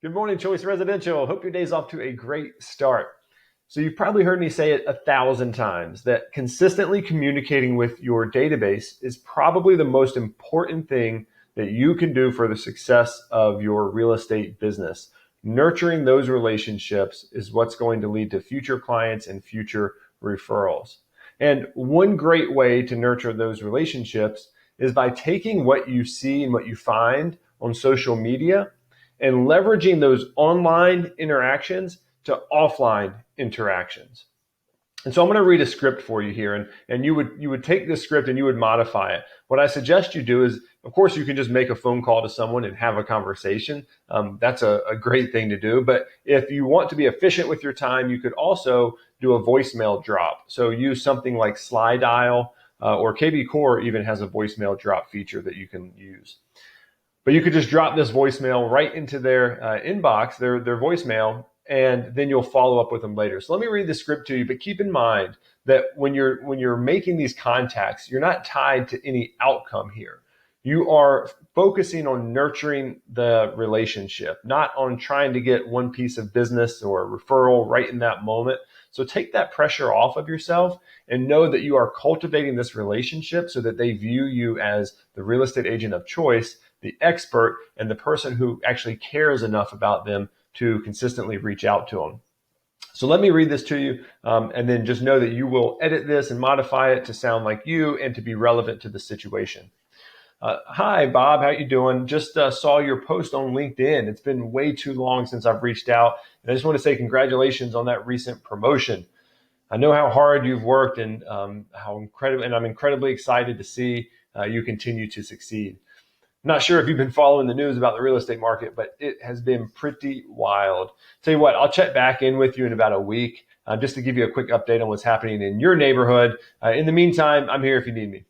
Good morning, Choice Residential. Hope your day's off to a great start. So you've probably heard me say it 1,000 times that consistently communicating with your database is probably the most important thing that you can do for the success of your real estate business. Nurturing those relationships is what's going to lead to future clients and future referrals. And one great way to nurture those relationships is by taking what you see and what you find on social media and leveraging those online interactions to offline interactions. And so I'm going to read a script for you here, and you would take this script and you would modify it. What I suggest you do is, of course, you can just make a phone call to someone and have a conversation. That's a great thing to do. But if you want to be efficient with your time, you could also do a voicemail drop. So use something like SlideDial, or KB Core even has a voicemail drop feature that you can use. But you could just drop this voicemail right into their inbox, their voicemail, and then you'll follow up with them later. So let me read the script to you, but keep in mind that when you're making these contacts, you're not tied to any outcome here. You are focusing on nurturing the relationship, not on trying to get one piece of business or referral right in that moment. So take that pressure off of yourself and know that you are cultivating this relationship so that they view you as the real estate agent of choice, the expert, and the person who actually cares enough about them to consistently reach out to them. So let me read this to you, and then just know that you will edit this and modify it to sound like you and to be relevant to the situation. Hi, Bob. How you doing? Just saw your post on LinkedIn. It's been way too long since I've reached out, and I just want to say congratulations on that recent promotion. I know how hard you've worked and I'm incredibly excited to see you continue to succeed. I'm not sure if you've been following the news about the real estate market, but it has been pretty wild. Tell you what, I'll check back in with you in about a week just to give you a quick update on what's happening in your neighborhood. In the meantime, I'm here if you need me.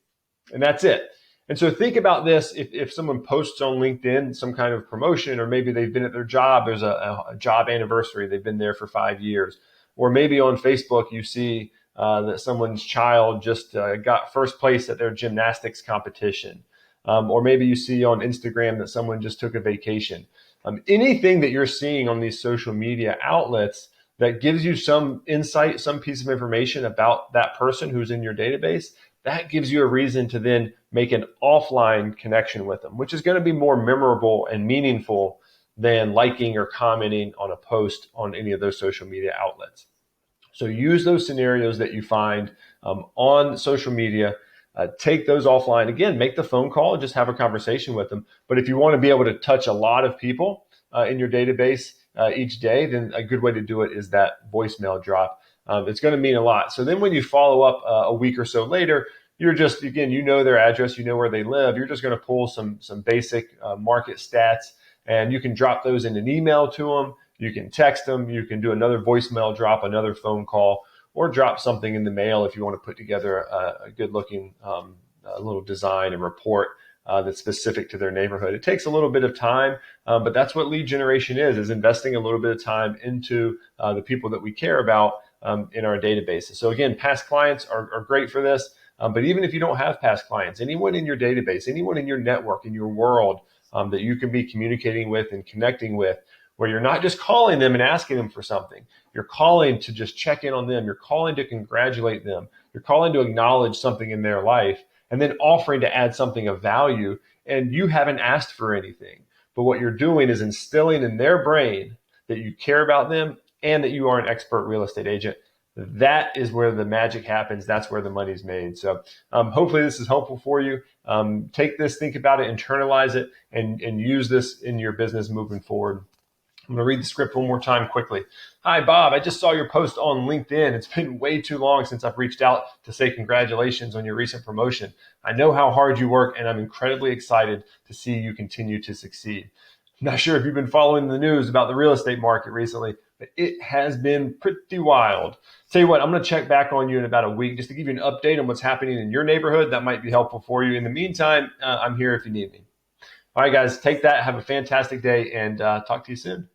And that's it. And so think about this. If someone posts on LinkedIn some kind of promotion, or maybe they've been at their job, there's a job anniversary, they've been there for 5 years. Or maybe on Facebook, you see that someone's child just got first place at their gymnastics competition. Or maybe you see on Instagram that someone just took a vacation. Anything that you're seeing on these social media outlets that gives you some insight, some piece of information about that person who's in your database, that gives you a reason to then make an offline connection with them, which is going to be more memorable and meaningful than liking or commenting on a post on any of those social media outlets. So use those scenarios that you find on social media. Take those offline. Again, make the phone call, just have a conversation with them. But if you want to be able to touch a lot of people in your database each day, then a good way to do it is that voicemail drop. It's going to mean a lot. So then when you follow up a week or so later, you're just, again, you know their address, you know where they live. You're just going to pull some basic market stats, and you can drop those in an email to them. You can text them. You can do another voicemail drop, another phone call, or drop something in the mail if you want to put together a good-looking little design and report that's specific to their neighborhood. It takes a little bit of time, but that's what lead generation is investing a little bit of time into the people that we care about in our databases. So again, past clients are great for this, but even if you don't have past clients, anyone in your database, anyone in your network, in your world that you can be communicating with and connecting with, where you're not just calling them and asking them for something. You're calling to just check in on them. You're calling to congratulate them. You're calling to acknowledge something in their life, and then offering to add something of value. And you haven't asked for anything. But what you're doing is instilling in their brain that you care about them and that you are an expert real estate agent. That is where the magic happens. That's where the money's made. So hopefully this is helpful for you. Take this, think about it, internalize it, and use this in your business moving forward. I'm going to read the script one more time quickly. Hi, Bob. I just saw your post on LinkedIn. It's been way too long since I've reached out to say congratulations on your recent promotion. I know how hard you work, and I'm incredibly excited to see you continue to succeed. I'm not sure if you've been following the news about the real estate market recently, but it has been pretty wild. Tell you what, I'm going to check back on you in about a week just to give you an update on what's happening in your neighborhood. That might be helpful for you. In the meantime, I'm here if you need me. All right, guys, take that. Have a fantastic day, and talk to you soon.